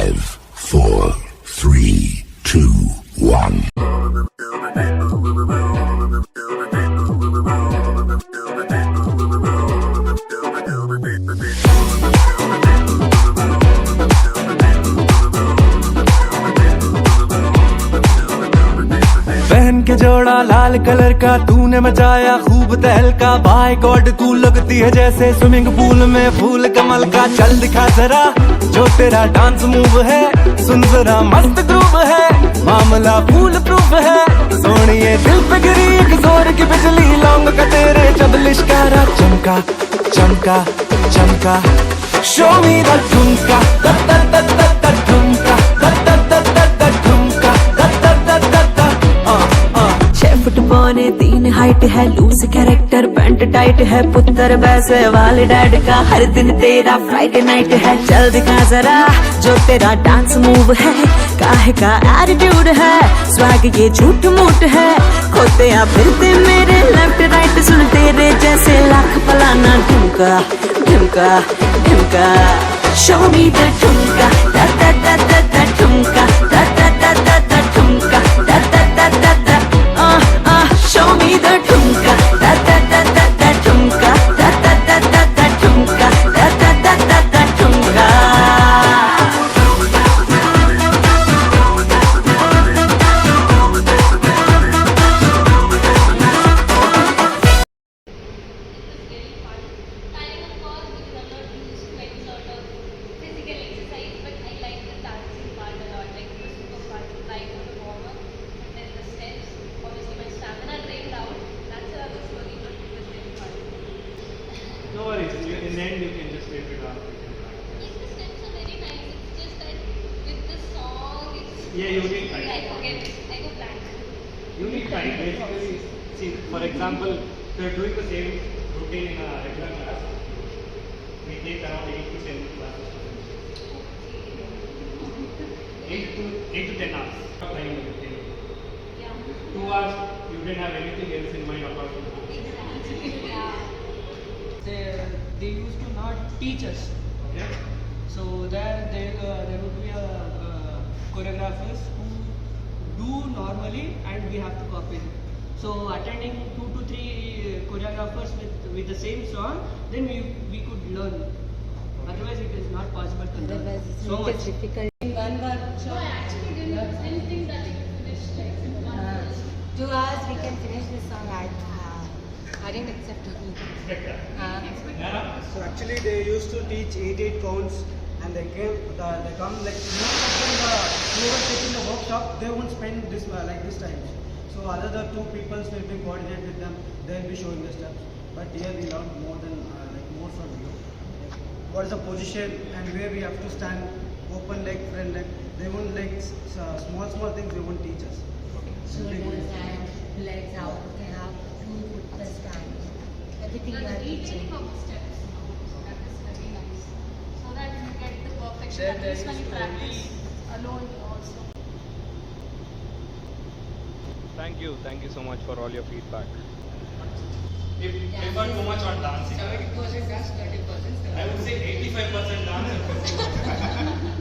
5, 4, 3, 2, 1. पहन के जोड़ा लाल कलर का तूने मचाया खूब तहलका। बाय गॉड तू लगती है जैसे स्विमिंग पूल में फूल कमल का। चल दिखा जरा जो तेरा डांस मूव है, सुन जरा मस्त ग्रूव है, मामला फूल प्रूफ है। सोनिए दिल पे गिरी एक जोर की बिजली, लौंग का तेरे जब लिश्कारा चमका चमका चमका। शो मी द ठुमका the the the the the ठुमका the the the the the ठुमका the the the the the. 6 foot पौने 3 हाइट है, लूज कैरेक्टर पैंट टाइट है, पुत्र वैसे वाले डैड का। हर दिन तेरा फ्राइडे नाइट है, चल दिखा जरा जो तेरा डांस मूव है, काहे का एटीट्यूड है, स्वैग ये झूठ मूठ है। खोते या फिरते मेरे लेफ्ट राइट, सुन तेरे जैसे लाख फलाना ठुमका ठुमका ठुमका। शो मी द ठुमका दा दा दा दा दा ठुमका दा दा दा दा दा ठुमका दा दा दा दा दा। Show me the ठुमका da da da da da ठुमका da da da da da ठुमका da da da da da ठुमका। No worries, in the end you can just wait it out. Yes, the steps are very nice. It's just that with the song, it's Yeah, you need time. I forget it. I go blank. You need time. Basically, see, for example, if you are doing the same routine in a regular class, we take around 8 to 10 classes. 8 to 10 hours. Time in the Yeah. 2 hours, you didn't have anything else in mind apart from that. Exactly. Yeah. They used to not teach us. Okay? So there would be choreographers who do normally and we have to copy them. So attending 2 to 3 choreographers with the same song, then we could learn. Otherwise it is not possible to learn. So much difficult. In one workshop, No, I actually didn't think that I could finish like in 1 hour. 2 hours we can finish this song. I didn't accept it. So actually they used to teach 8 counts and they come like whoever taking the workshop, they won't spend this like this time. So other 2 people will be coordinated with them, they'll be showing the steps. But here we learn more than more from you. Like, what is the position and where we have to stand, open leg, front leg. They won't like small things they won't teach us. Shoulders and legs, how they have to put the stand. Everything you The are teaching. detailing of the steps, that is very nice. So that you get the perfection. At least when you practice alone also. Thank you so much for all your feedback. If you prefer too much on dancing, 70% dance, 30% I would say 85% dance and 15%.